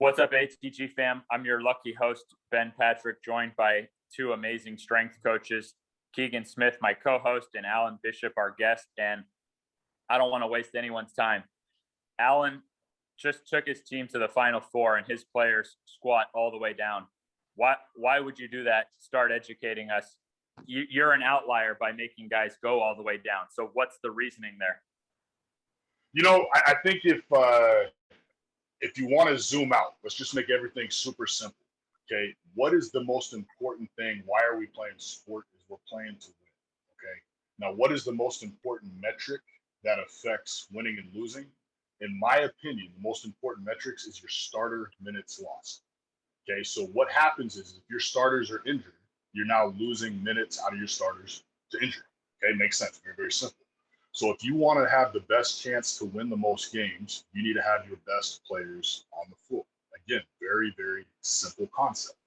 What's up, ATG fam? I'm your lucky host, Ben Patrick, joined by two amazing strength coaches, Keegan Smith, my co-host, and Alan Bishop, our guest. And I don't want to waste anyone's time. Alan just took his team to the Final Four, and his players squat all the way down. Why would you do that? Start educating us. You're an outlier by making guys go all the way down. So what's the reasoning there? I think if you want to zoom out, let's just make everything super simple. Okay, what is the most important thing? Why are we playing sport? Is we're playing to win. Okay, now what is the most important metric that affects winning and losing? In my opinion, the most important metrics is your starter minutes lost. Okay, so what happens is if your starters are injured, you're now losing minutes out of your starters to injury. Okay, makes sense. Very, very simple. So if you want to have the best chance to win the most games, you need to have your best players on the floor. Again, very, very simple concept.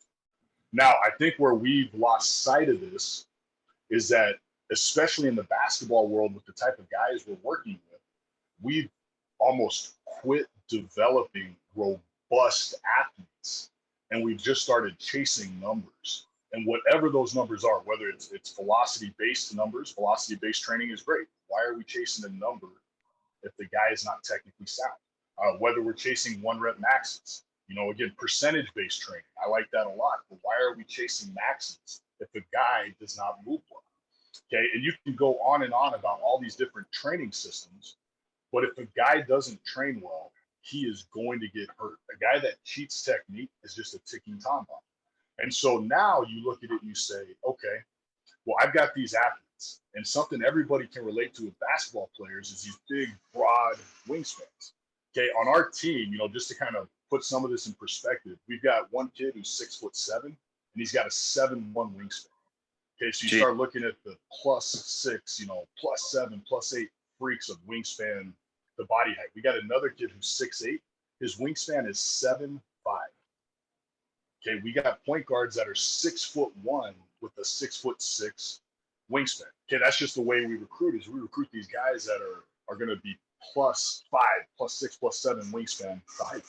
Now, I think where we've lost sight of this is that, especially in the basketball world with the type of guys we're working with, we've almost quit developing robust athletes, and we've just started chasing numbers. And whatever those numbers are, whether it's velocity-based numbers, velocity-based training is great. Why are we chasing a number if the guy is not technically sound? Whether we're chasing one rep maxes, again, percentage-based training. I like that a lot. But why are we chasing maxes if the guy does not move well? Okay, and you can go on and on about all these different training systems, but if a guy doesn't train well, he is going to get hurt. A guy that cheats technique is just a ticking time bomb. And so now you look at it and you say, okay, well, I've got these athletes, and something everybody can relate to with basketball players is these big, broad wingspans. Okay, on our team, just to kind of put some of this in perspective, we've got one kid who's 6'7", and he's got a 7'1" wingspan. Okay, so you start looking at the +6, +7, +8 freaks of wingspan, the body height. We got another kid who's 6'8". His wingspan is 7'5". Okay, we got point guards that are 6'1" with a 6'6" wingspan. Okay, that's just the way we recruit. Is we recruit these guys that are going to be +5, +6, +7 wingspan height.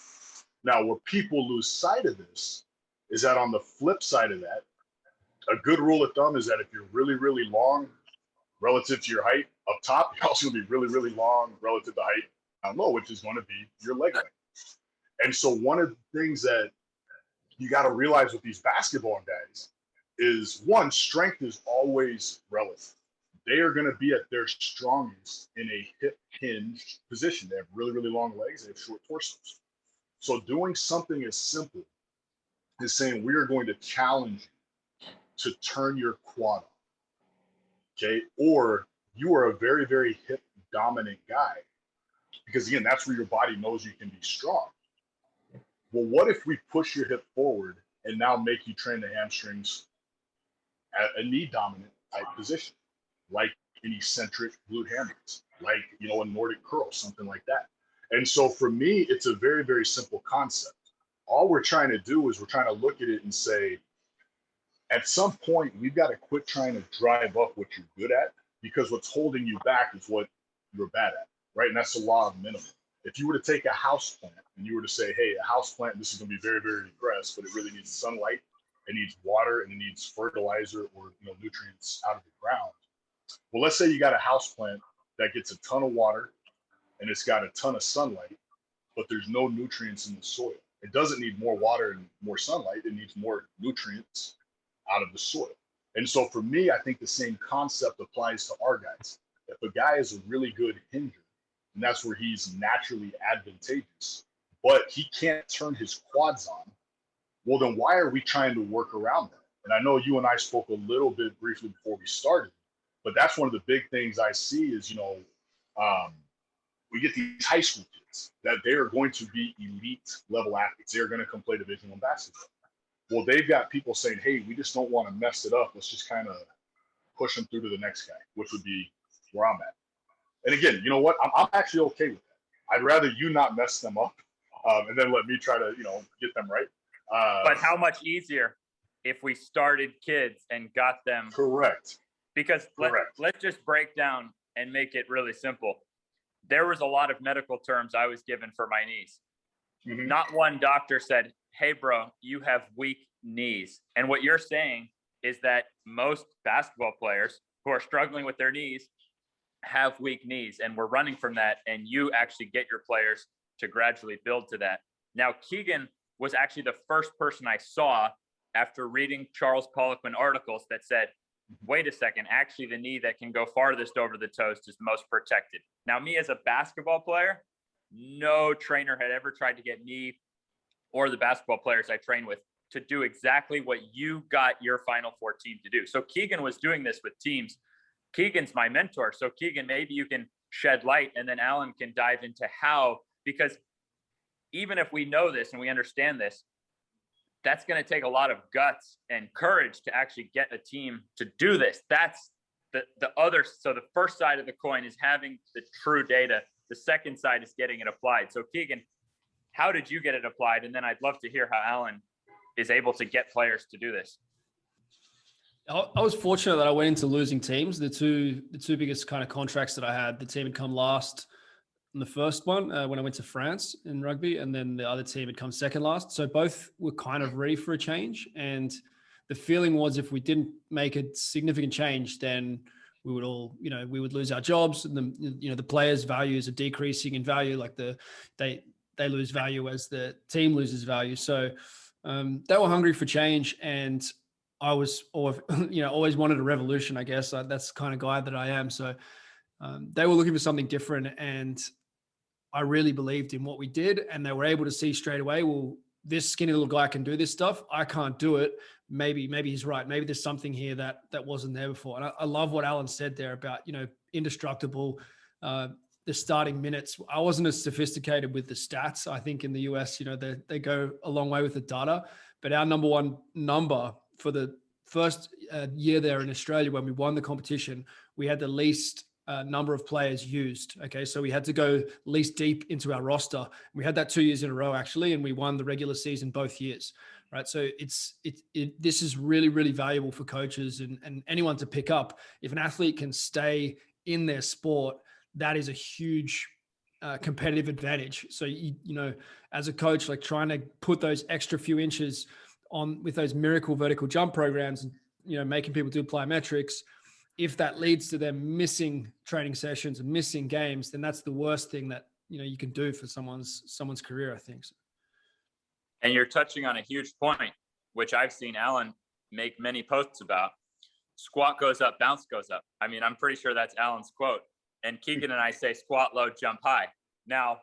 Now, where people lose sight of this is that on the flip side of that, a good rule of thumb is that if you're really, really long relative to your height up top, you're also going to be really, really long relative to height down low, which is going to be your leg length. And so one of the things that you got to realize with these basketball guys is, one, strength is always relative. They are going to be at their strongest in a hip hinged position. They have really, really long legs. They have short torsos. So doing something as simple as saying, we are going to challenge you to turn your quad on. Okay. Or you are a very, very hip dominant guy, because again, that's where your body knows you can be strong. Well, what if we push your hip forward and now make you train the hamstrings at a knee dominant type position, like an eccentric glute hamstrings, like, a Nordic curl, something like that. And so for me, it's a very, very simple concept. All we're trying to do is we're trying to look at it and say, at some point, we've got to quit trying to drive up what you're good at, because what's holding you back is what you're bad at, right? And that's the law of minimum. If you were to take a house plant and you were to say, hey, a house plant, this is going to be very, very aggressive, but it really needs sunlight, it needs water, and it needs fertilizer or nutrients out of the ground. Well, let's say you got a house plant that gets a ton of water and it's got a ton of sunlight, but there's no nutrients in the soil. It doesn't need more water and more sunlight. It needs more nutrients out of the soil. And so for me, I think the same concept applies to our guys. If a guy is a really good hinger, and that's where he's naturally advantageous, but he can't turn his quads on, well, then why are we trying to work around that? And I know you and I spoke a little bit briefly before we started, but that's one of the big things I see is, we get these high school kids that they are going to be elite level athletes. They're going to come play Division I basketball. Well, they've got people saying, hey, we just don't want to mess it up. Let's just kind of push them through to the next guy, which would be where I'm at. And again, you know what? I'm actually okay with that. I'd rather you not mess them up and then let me try to, get them right. But how much easier if we started kids and got them correct? Because let's just break down and make it really simple. There was a lot of medical terms I was given for my knees. Mhm. Not one doctor said, hey, bro, you have weak knees. And what you're saying is that most basketball players who are struggling with their knees have weak knees. And we're running from that. And you actually get your players to gradually build to that. Now, Keegan was actually the first person I saw after reading Charles Poliquin articles that said, wait a second, actually the knee that can go farthest over the toes is the most protected. Now, me as a basketball player, no trainer had ever tried to get me or the basketball players I train with to do exactly what you got your Final Four team to do. So Keegan was doing this with teams. Keegan's my mentor. So Keegan, maybe you can shed light, and then Alan can dive into how, because even if we know this and we understand this, that's going to take a lot of guts and courage to actually get a team to do this. That's the other. So the first side of the coin is having the true data. The second side is getting it applied. So Keegan, how did you get it applied? And then I'd love to hear how Alan is able to get players to do this. I was fortunate that I went into losing teams. The two biggest kind of contracts that I had, the team had come last in the first one when I went to France in rugby, and then the other team had come second last. So both were kind of ready for a change. And the feeling was if we didn't make a significant change, then we would all, we would lose our jobs, and the players' values are decreasing in value. Like they lose value as the team loses value. So they were hungry for change, and I was, always wanted a revolution, I guess. That's the kind of guy that I am. So they were looking for something different, and I really believed in what we did, and they were able to see straight away, well, this skinny little guy can do this stuff. I can't do it. Maybe he's right. Maybe there's something here that wasn't there before. And I love what Alan said there about, indestructible, the starting minutes. I wasn't as sophisticated with the stats. I think in the US, they go a long way with the data, but our number one number for the first year there in Australia, when we won the competition, we had the least number of players used. Okay. So we had to go least deep into our roster. We had that 2 years in a row, actually, and we won the regular season both years. Right. So this is really, really valuable for coaches and anyone to pick up. If an athlete can stay in their sport, that is a huge competitive advantage. So, as a coach, like trying to put those extra few inches on with those miracle vertical jump programs and, making people do plyometrics, if that leads to them missing training sessions and missing games, then that's the worst thing that, you can do for someone's career, I think. And you're touching on a huge point, which I've seen Alan make many posts about. Squat goes up, bounce goes up. I mean, I'm pretty sure that's Alan's quote. And Keegan and I say squat low, jump high. Now,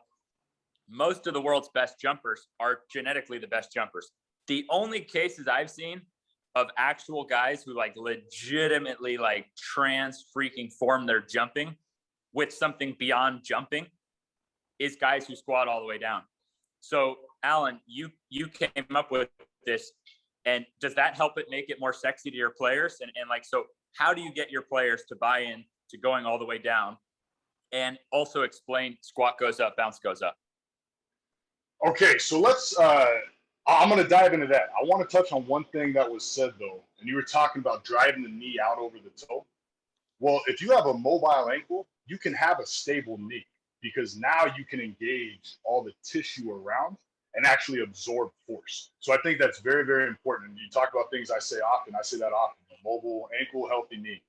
most of the world's best jumpers are genetically the best jumpers. The only cases I've seen of actual guys who like legitimately like trans freaking form their jumping with something beyond jumping is guys who squat all the way down. So Alan, you came up with this, and does that help it make it more sexy to your players? And like, so how do you get your players to buy in to going all the way down? And also explain squat goes up, bounce goes up. Okay, so let's I'm going to dive into that. I want to touch on one thing that was said, though, and you were talking about driving the knee out over the toe. Well, if you have a mobile ankle, you can have a stable knee because now you can engage all the tissue around and actually absorb force. So I think that's very, very important. And you talk about things I say often. I say that often: mobile ankle, healthy knee,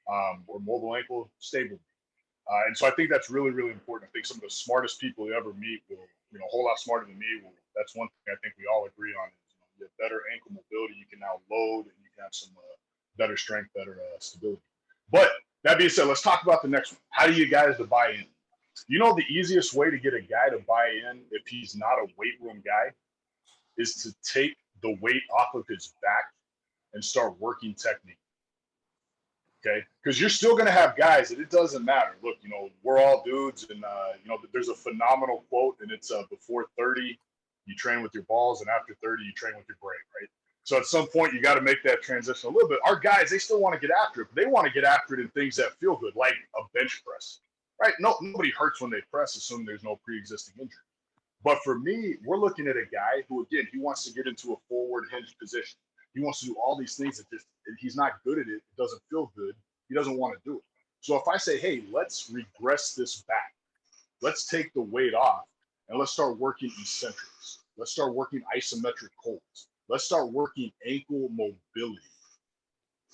or mobile ankle, stable knee. And so I think that's really, really important. I think some of the smartest people you ever meet will, a whole lot smarter than me. That's one thing I think we all agree on. Is, you have better ankle mobility. You can now load, and you can have some better strength, better stability. But that being said, let's talk about the next one. How do you guys to buy in? The easiest way to get a guy to buy in if he's not a weight room guy is to take the weight off of his back and start working technique. Okay, because you're still going to have guys that it doesn't matter. Look, we're all dudes, and there's a phenomenal quote, and it's before 30, you train with your balls, and after 30, you train with your brain, right? So at some point, you got to make that transition a little bit. Our guys, they still want to get after it, but they want to get after it in things that feel good, like a bench press, right? Nobody hurts when they press, assuming there's no pre-existing injury. But for me, we're looking at a guy who, again, he wants to get into a forward hinge position. He wants to do all these things that he's not good at it. It doesn't feel good. He doesn't want to do it. So if I say, hey, let's regress this back, let's take the weight off, and let's start working eccentrics. Let's start working isometric holds. Let's start working ankle mobility,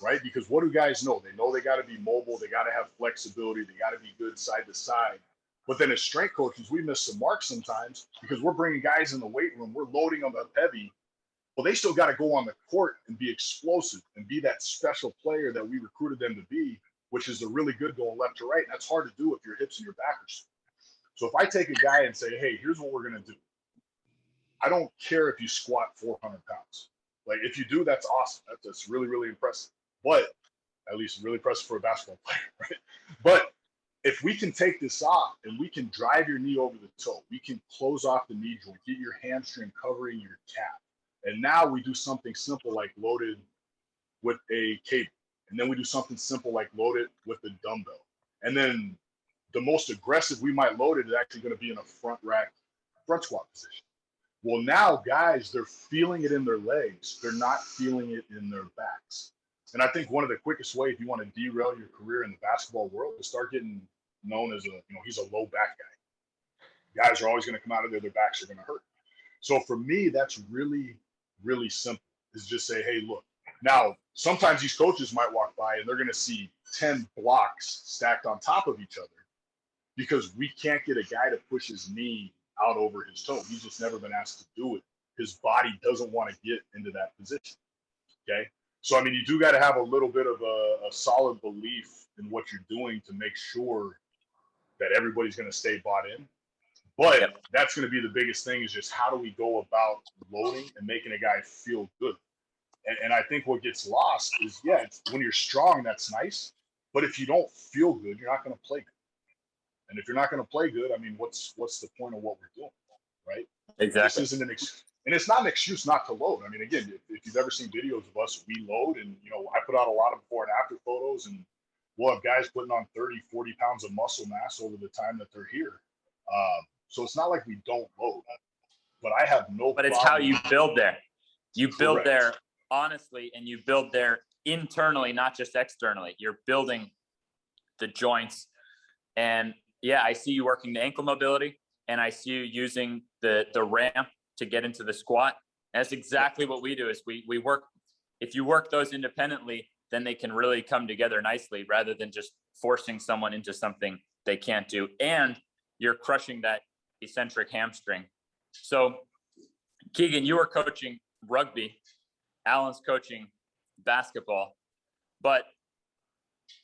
right? Because what do guys know? They know they got to be mobile. They got to have flexibility. They got to be good side to side. But then as strength coaches, we miss some marks sometimes because we're bringing guys in the weight room. We're loading them up heavy. Well, they still got to go on the court and be explosive and be that special player that we recruited them to be, which is a really good going left to right. And that's hard to do if your hips and your back are strong. So if I take a guy and say, hey, here's what we're going to do. I don't care if you squat 400 pounds. Like if you do, that's awesome. That's really, really impressive. But at least really impressive for a basketball player, right? But if we can take this off and we can drive your knee over the toe, we can close off the knee joint, get your hamstring covering your calf. And now we do something simple like loaded with a cable. And then we do something simple like loaded with a dumbbell. And then the most aggressive we might load it is actually going to be in a front rack, front squat position. Well, now guys, they're feeling it in their legs. They're not feeling it in their backs. And I think one of the quickest ways if you want to derail your career in the basketball world is start getting known as he's a low back guy. Guys are always going to come out of there, their backs are going to hurt. So for me, that's really, really simple is just say, hey, look, now sometimes these coaches might walk by and they're going to see 10 blocks stacked on top of each other because we can't get a guy to push his knee out over his toe. He's just never been asked to do it. His body doesn't want to get into that position. Okay. So, I mean, you do got to have a little bit of a solid belief in what you're doing to make sure that everybody's going to stay bought in. But that's going to be the biggest thing is just how do we go about loading and making a guy feel good? And I think what gets lost is, when you're strong, that's nice. But if you don't feel good, you're not going to play good. And if you're not going to play good, I mean, what's the point of what we're doing, right? Exactly. This isn't and it's not an excuse not to load. I mean, again, if you've ever seen videos of us, we load and, I put out a lot of before and after photos and we'll have guys putting on 30, 40 pounds of muscle mass over the time that they're here. So it's not like we don't load, but I have no But problem. It's how you build there. You build Correct. there honestly, and you build there internally, not just externally. You're building the joints. And I see you working the ankle mobility and I see you using the ramp to get into the squat. And that's exactly what we do is we work. If you work those independently, then they can really come together nicely rather than just forcing someone into something they can't do. And you're crushing that eccentric hamstring. So Keegan, you were coaching rugby. Alan's coaching basketball. But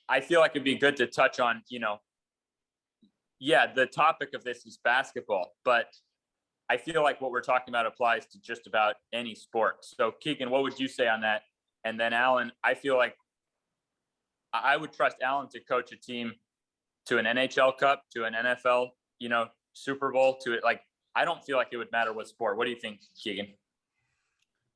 I feel like it'd be good to touch on, the topic of this is basketball, but I feel like what we're talking about applies to just about any sport. So Keegan, what would you say on that? And then Alan, I feel like I would trust Alan to coach a team to an NHL Cup, to an NFL, Super Bowl, to it. Like, I don't feel like it would matter what sport. What do you think, Keegan?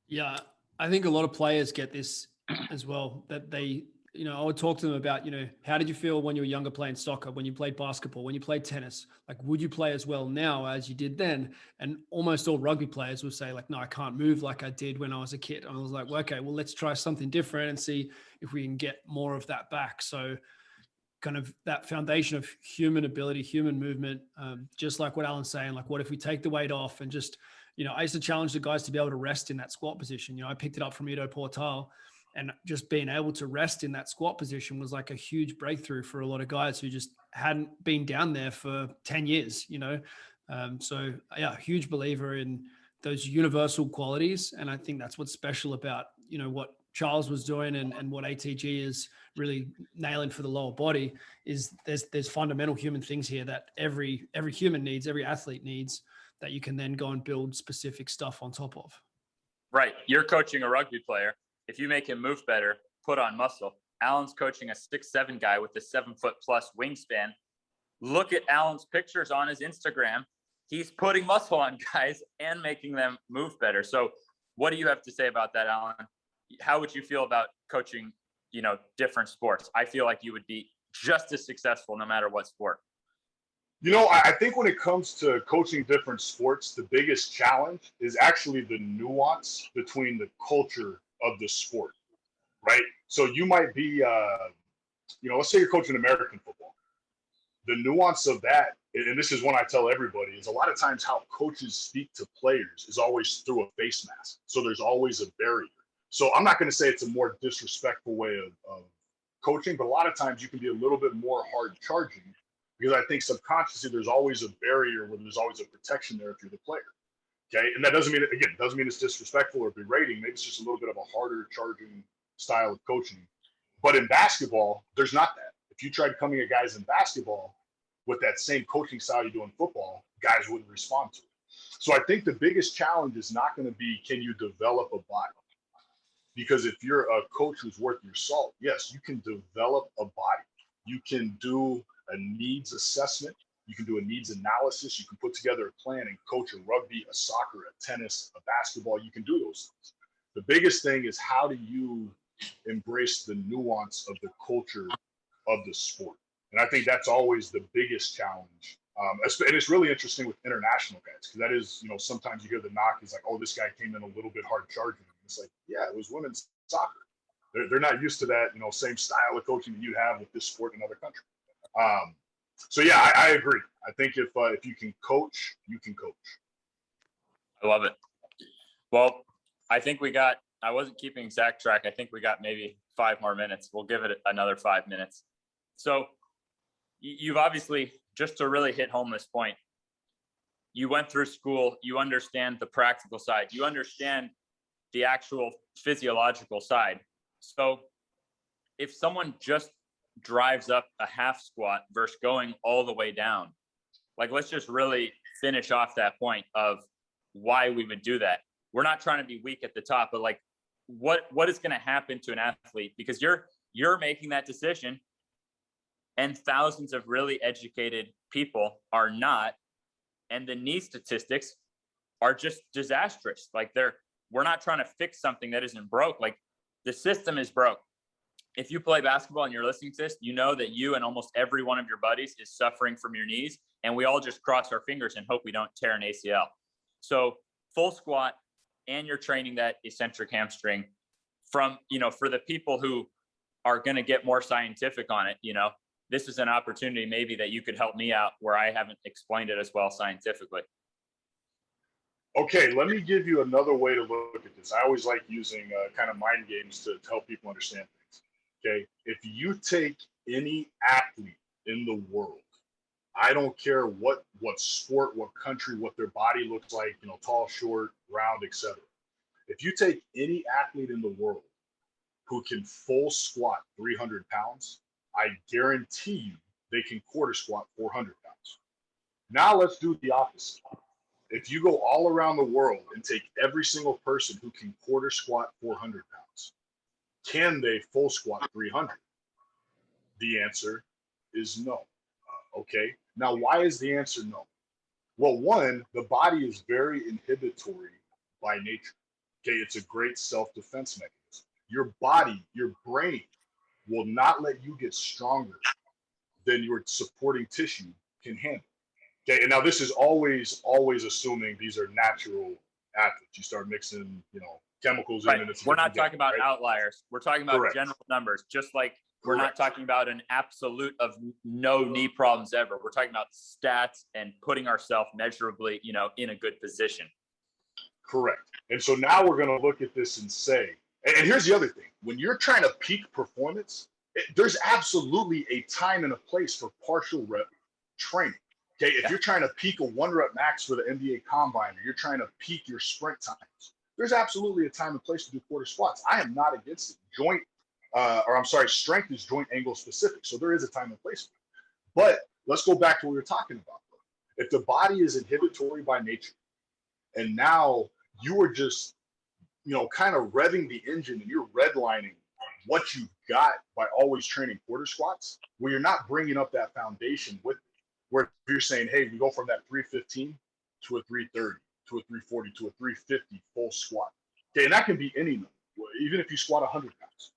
Yeah, I think a lot of players get this as well, that they, I would talk to them about, how did you feel when you were younger playing soccer, when you played basketball, when you played tennis? Like, would you play as well now as you did then? And almost all rugby players would say like, no, I can't move like I did when I was a kid. And I was like, well, okay, well, let's try something different and see if we can get more of that back. So kind of that foundation of human ability, human movement, just like what Alan's saying, like, what if we take the weight off and just, I used to challenge the guys to be able to rest in that squat position. I picked it up from Ido Portal. And just being able to rest in that squat position was like a huge breakthrough for a lot of guys who just hadn't been down there for 10 years, huge believer in those universal qualities. And I think that's what's special about, what Charles was doing and what ATG is really nailing for the lower body is there's fundamental human things here that every human needs, every athlete needs, that you can then go and build specific stuff on top of. Right. You're coaching a rugby player. If you make him move better, put on muscle. Alan's coaching a 6'7" guy with a 7-foot+ wingspan. Look at Alan's pictures on his Instagram. He's putting muscle on guys and making them move better. So what do you have to say about that, Alan? How would you feel about coaching, different sports? I feel like you would be just as successful no matter what sport. I think when it comes to coaching different sports, the biggest challenge is actually the nuance between the culture of the sport, right? So you might be, let's say you're coaching American football. The nuance of that and this is one I tell everybody, is a lot of times how coaches speak to players is always through a face mask. So there's always a barrier. So I'm not going to say it's a more disrespectful way of coaching, but a lot of times you can be a little bit more hard charging because I think subconsciously there's always a barrier where there's always a protection there if you're the player. Okay. And that doesn't mean, again, doesn't mean it's disrespectful or berating. Maybe it's just a little bit of a harder charging style of coaching. But in basketball, there's not that. If you tried coming at guys in basketball with that same coaching style you do in football, guys wouldn't respond to it. So I think the biggest challenge is not going to be, can you develop a body? Because if you're a coach who's worth your salt, yes, you can develop a body. You can do a needs assessment. You can do a needs analysis. You can put together a plan and coach a rugby, a soccer, a tennis, a basketball. You can do those things. The biggest thing is, how do you embrace the nuance of the culture of the sport? And I think that's always the biggest challenge. And it's really interesting with international guys, because that is, sometimes you hear the knock is like, oh, this guy came in a little bit hard charging. It's like, yeah, it was women's soccer. They're not used to that, same style of coaching that you have with this sport in other countries. So yeah, I agree. I think if you can coach, you can coach. I love it. Well, I think I wasn't keeping exact track. I think we got maybe 5 more minutes. We'll give it another 5 minutes. So you've obviously, just to really hit home this point, you went through school, you understand the practical side, you understand the actual physiological side. So if someone just drives up a half squat versus going all the way down, like, let's just really finish off that point of why we would do that. We're not trying to be weak at the top, but like, what is going to happen to an athlete? Because you're making that decision, and thousands of really educated people are not, and the knee statistics are just disastrous. Like, we're not trying to fix something that isn't broke. Like, the system is broke. If you play basketball and you're listening to this, you know that you and almost every one of your buddies is suffering from your knees, and we all just cross our fingers and hope we don't tear an ACL. So full squat, and you're training that eccentric hamstring. From, for the people who are going to get more scientific on it, this is an opportunity maybe that you could help me out where I haven't explained it as well scientifically. Okay, let me give you another way to look at this. I always like using kind of mind games to help people understand things. Okay, if you take any athlete in the world, I don't care what sport, what country, what their body looks like, tall, short, round, etc. If you take any athlete in the world who can full squat 300 pounds, I guarantee you they can quarter squat 400 pounds. Now let's do the opposite. If you go all around the world and take every single person who can quarter squat 400 pounds, can they full squat 300? The answer is no. Okay. Now, why is the answer no? Well, one, the body is very inhibitory by nature. Okay. It's a great self-defense mechanism. Your body, your brain will not let you get stronger than your supporting tissue can handle. Okay, and now this is always assuming these are natural athletes. You start mixing, chemicals right. in, and it's we're not talking about right? outliers. We're talking about Correct. General numbers. Just like we're Correct. not talking about an absolute of no knee problems ever. We're talking about stats and putting ourselves measurably, in a good position. Correct. And so now we're going to look at this and say, and here's the other thing: when you're trying to peak performance, there's absolutely a time and a place for partial rep training. Okay, if you're trying to peak a 1 rep max for the NBA combine, or you're trying to peak your sprint times, there's absolutely a time and place to do quarter squats. I am not against it. Strength is joint angle specific. So there is a time and place for it. But let's go back to what we were talking about. If the body is inhibitory by nature, and now you are just, kind of revving the engine and you're redlining what you've got by always training quarter squats, where you're not bringing up that foundation with it. Where you're saying, hey, we go from that 315 to a 330, to a 340, to a 350 full squat. Okay, and that can be any number, even if you squat 100 pounds.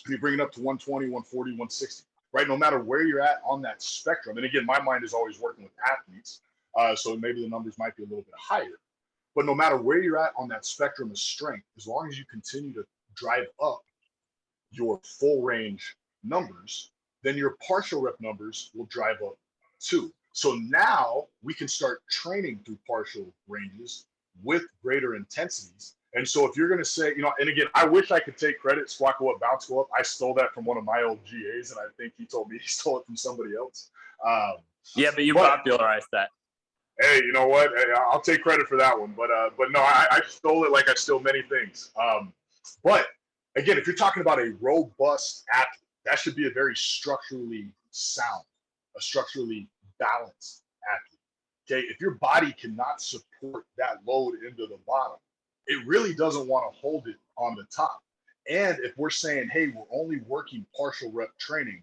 You bring it up to 120, 140, 160, right? No matter where you're at on that spectrum. And again, my mind is always working with athletes, so maybe the numbers might be a little bit higher. But no matter where you're at on that spectrum of strength, as long as you continue to drive up your full range numbers, then your partial rep numbers will drive up too. So now we can start training through partial ranges with greater intensities. And so if you're going to say, and again, I wish I could take credit, squat go up, bounce go up. I stole that from one of my old GAs, and I think he told me he stole it from somebody else. Yeah, but you popularized that. Hey, you know what? Hey, I'll take credit for that one. But no, I stole it like I steal many things. But again, if you're talking about a robust athlete, that should be a very structurally sound, a structurally balanced athlete. Okay, if your body cannot support that load into the bottom, it really doesn't want to hold it on the top. And if we're saying, hey, we're only working partial rep training,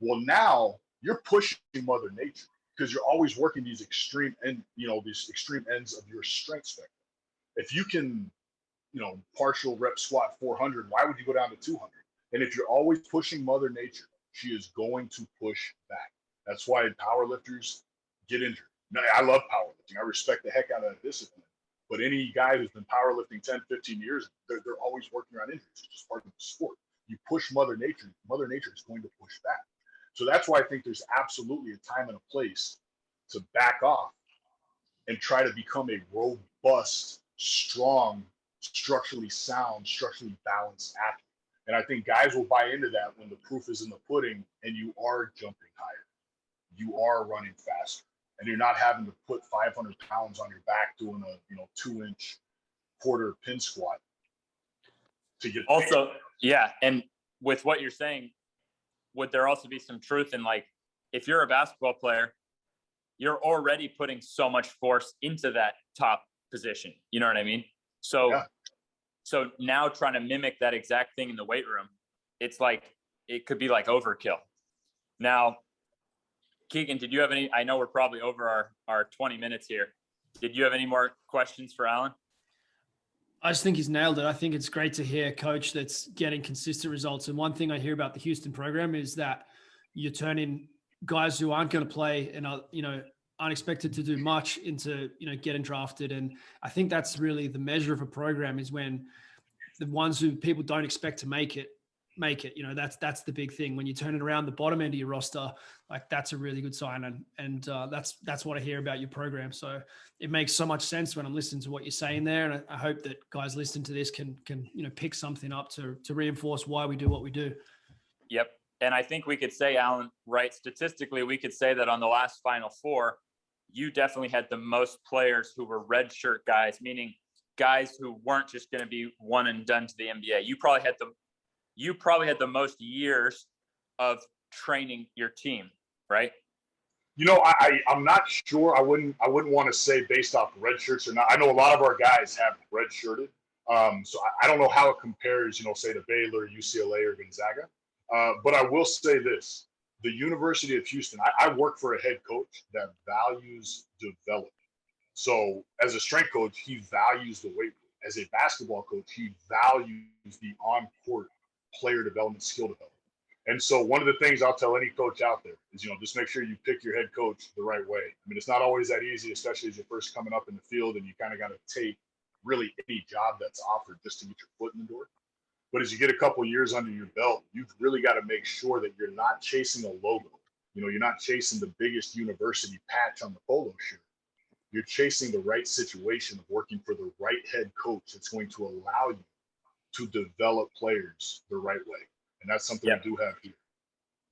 well, now you're pushing Mother Nature because you're always working these extreme these extreme ends of your strength spectrum. If you can, partial rep squat 400, why would you go down to 200? And if you're always pushing Mother Nature, she is going to push back. That's why powerlifters get injured. Now, I love powerlifting. I respect the heck out of that discipline. But any guy who's been powerlifting 10, 15 years, they're always working around injuries. It's just part of the sport. You push Mother Nature is going to push back. So that's why I think there's absolutely a time and a place to back off and try to become a robust, strong, structurally sound, structurally balanced athlete. And I think guys will buy into that when the proof is in the pudding and you are jumping higher, you are running faster, and you're not having to put 500 pounds on your back doing a 2-inch quarter pin squat to get. Also, yeah, and with what you're saying, would there also be some truth in, like, if you're a basketball player, you're already putting so much force into that top position. You know what I mean? So, yeah. So now trying to mimic that exact thing in the weight room, it's like, it could be like overkill. Now, Keegan, did you have any, I know we're probably over our 20 minutes here. Did you have any more questions for Alan? I just think he's nailed it. I think it's great to hear a coach that's getting consistent results. And one thing I hear about the Houston program is that you're turning guys who aren't going to play and are, unexpected to do much into, getting drafted. And I think that's really the measure of a program, is when the ones who people don't expect to make it. That's the big thing. When you turn it around the bottom end of your roster, like, that's a really good sign. And that's what I hear about your program. So it makes so much sense when I'm listening to what you're saying there. And I hope that guys listening to this can pick something up to reinforce why we do what we do. Yep. And I think we could say, Alan, right, statistically, we could say that on the last Final Four, you definitely had the most players who were redshirt guys, meaning guys who weren't just going to be one and done to the NBA. You probably had the most years of training your team, right? I'm not sure. I wouldn't want to say based off red shirts or not. I know a lot of our guys have red shirted. So I don't know how it compares, say to Baylor, UCLA, or Gonzaga. But I will say this. The University of Houston, I work for a head coach that values development. So as a strength coach, he values the weight room. As a basketball coach, he values the on-court player development, skill development. And so one of the things I'll tell any coach out there is, just make sure you pick your head coach the right way. I mean, it's not always that easy, especially as you're first coming up in the field and you kind of got to take really any job that's offered just to get your foot in the door. But as you get a couple of years under your belt, you've really got to make sure that you're not chasing a logo. You're not chasing the biggest university patch on the polo shirt. You're chasing the right situation of working for the right head coach that's going to allow you to develop players the right way. And that's something we do have here.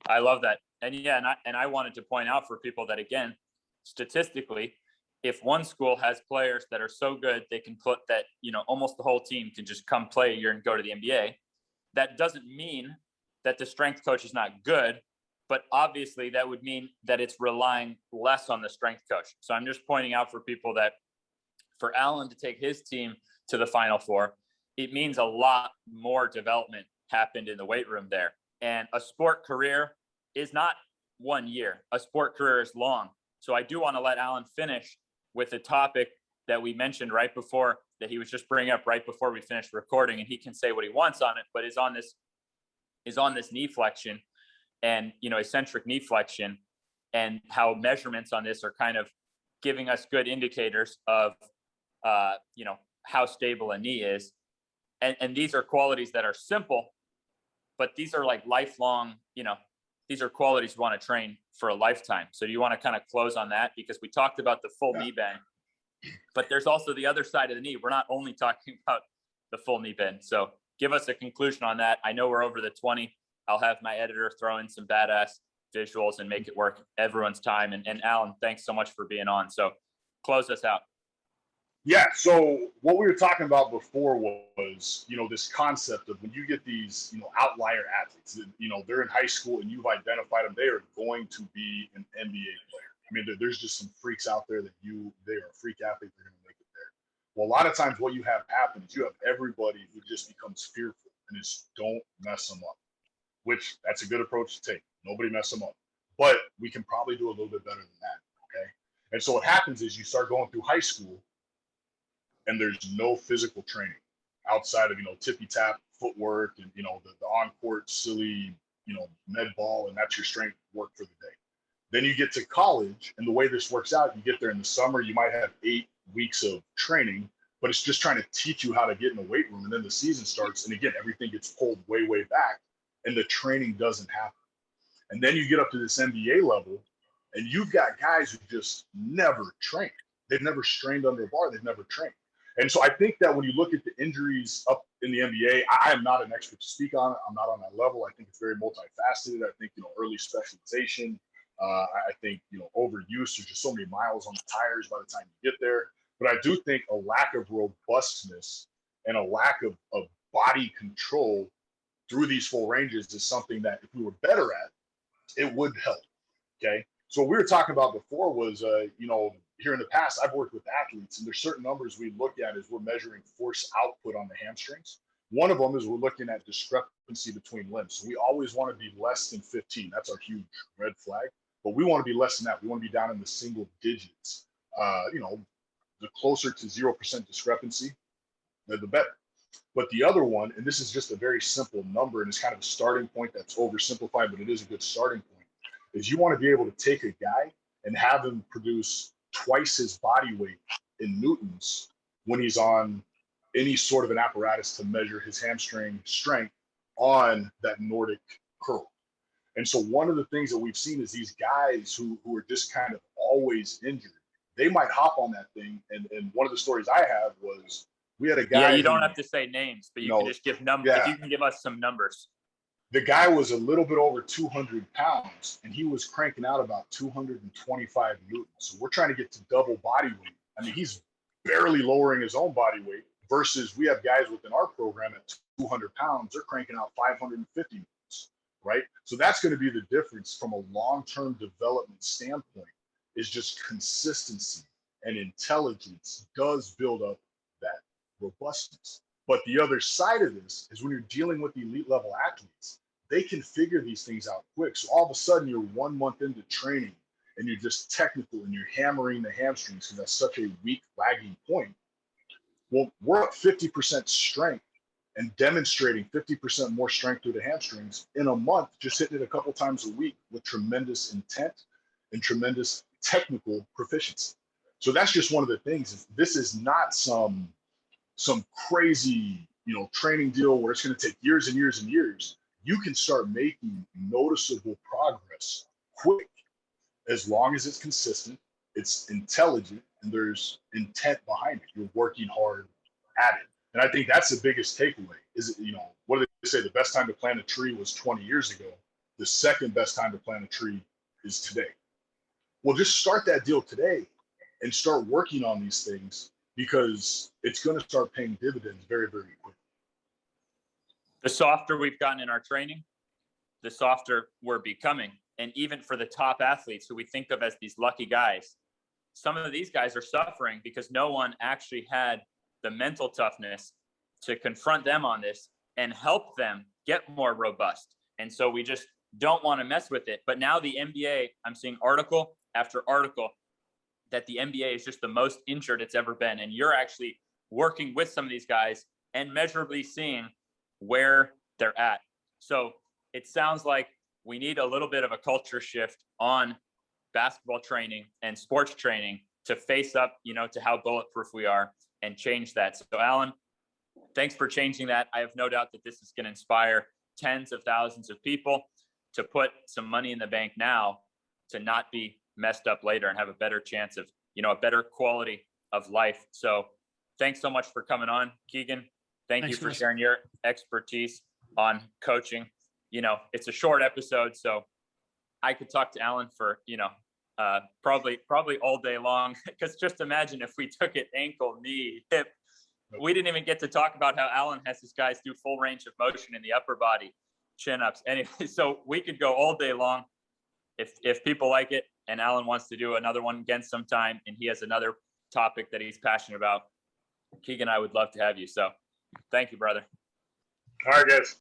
I love that. And yeah, and I wanted to point out for people that, again, statistically, if one school has players that are so good, they can put that, almost the whole team can just come play a year and go to the NBA. That doesn't mean that the strength coach is not good, but obviously that would mean that it's relying less on the strength coach. So I'm just pointing out for people that for Alan to take his team to the Final Four, it means a lot more development happened in the weight room there. And a sport career is not 1 year. A sport career is long. So I do want to let Alan finish with a topic that we mentioned right before, that he was just bringing up right before we finished recording, and he can say what he wants on it, but is on this knee flexion and, eccentric knee flexion, and how measurements on this are kind of giving us good indicators of, how stable a knee is. And these are qualities that are simple, but these are like lifelong, these are qualities you want to train for a lifetime. So do you want to kind of close on that? Because we talked about the full knee bend, but there's also the other side of the knee. We're not only talking about the full knee bend. So give us a conclusion on that. I know we're over the 20. I'll have my editor throw in some badass visuals and make it work everyone's time. And Alan, thanks so much for being on. So close us out. Yeah. So what we were talking about before was, this concept of when you get these, outlier athletes, they're in high school and you've identified them, they are going to be an NBA player. I mean, there's just some freaks out there that they are a freak athlete. They're going to make it there. Well, a lot of times what you have happen is you have everybody who just becomes fearful and just don't mess them up, which that's a good approach to take. Nobody mess them up, but we can probably do a little bit better than that. Okay. And so what happens is you start going through high school and there's no physical training outside of, tippy tap footwork and, the on court silly, med ball, and that's your strength work for the day. Then you get to college, and the way this works out, you get there in the summer, you might have 8 weeks of training, but it's just trying to teach you how to get in the weight room. And then the season starts. And again, everything gets pulled way, way back and the training doesn't happen. And then you get up to this NBA level and you've got guys who just never trained. They've never strained under a bar. They've never trained. And so I think that when you look at the injuries up in the NBA, I am not an expert to speak on it. I'm not on that level. I think it's very multifaceted. I think, early specialization. I think, overuse. There's just so many miles on the tires by the time you get there. But I do think a lack of robustness and a lack of body control through these full ranges is something that if we were better at, it would help. Okay. So what we were talking about before was, here in the past, I've worked with athletes, and there's certain numbers we look at as we're measuring force output on the hamstrings. One of them is we're looking at discrepancy between limbs. So we always want to be less than 15. That's our huge red flag. But we want to be less than that. We want to be down in the single digits. The closer to 0% discrepancy, the better. But the other one, and this is just a very simple number, and it's kind of a starting point that's oversimplified, but it is a good starting point, is you want to be able to take a guy and have him produce twice his body weight in newtons when he's on any sort of an apparatus to measure his hamstring strength on that Nordic curl. And so one of the things that we've seen is these guys who are just kind of always injured, they might hop on that thing. And one of the stories I have was we had a guy. Yeah, you don't have to say names, but you can just give numbers. Yeah. If you can give us some numbers. The guy was a little bit over 200 pounds, and he was cranking out about 225 newtons. So we're trying to get to double body weight. I mean, he's barely lowering his own body weight versus we have guys within our program at 200 pounds, they're cranking out 550 newtons, right? So that's going to be the difference from a long-term development standpoint is just consistency and intelligence does build up that robustness. But the other side of this is when you're dealing with the elite level athletes, they can figure these things out quick. So all of a sudden you're 1 month into training and you're just technical and you're hammering the hamstrings because that's such a weak lagging point. Well, we're at 50% strength and demonstrating 50% more strength through the hamstrings in a month, just hitting it a couple times a week with tremendous intent and tremendous technical proficiency. So that's just one of the things. This is not some crazy, training deal where it's going to take years and years and years. You can start making noticeable progress quick as long as it's consistent, it's intelligent, and there's intent behind it. You're working hard at it. And I think that's the biggest takeaway is, what do they say? The best time to plant a tree was 20 years ago. The second best time to plant a tree is today. Well, just start that deal today and start working on these things because it's going to start paying dividends very, very quickly. The softer we've gotten in our training, the softer we're becoming. And even for the top athletes who we think of as these lucky guys, some of these guys are suffering because no one actually had the mental toughness to confront them on this and help them get more robust. And so we just don't want to mess with it. But now the NBA, I'm seeing article after article that the NBA is just the most injured it's ever been. And you're actually working with some of these guys and measurably seeing where they're at. So it sounds like we need a little bit of a culture shift on basketball training and sports training to face up, to how bulletproof we are and change that. So Alan, thanks for changing that. I have no doubt that this is going to inspire tens of thousands of people to put some money in the bank now to not be messed up later and have a better chance of, a better quality of life. So thanks so much for coming on, Keegan. Thanks you for sharing your expertise on coaching. It's a short episode, so I could talk to Alan for, probably all day long, because just imagine if we took it ankle, knee, hip. We didn't even get to talk about how Alan has his guys do full range of motion in the upper body, chin-ups. Anyway, so we could go all day long if people like it, and Alan wants to do another one again sometime, and he has another topic that he's passionate about. Keegan, I would love to have you. So thank you, brother. All right, guys.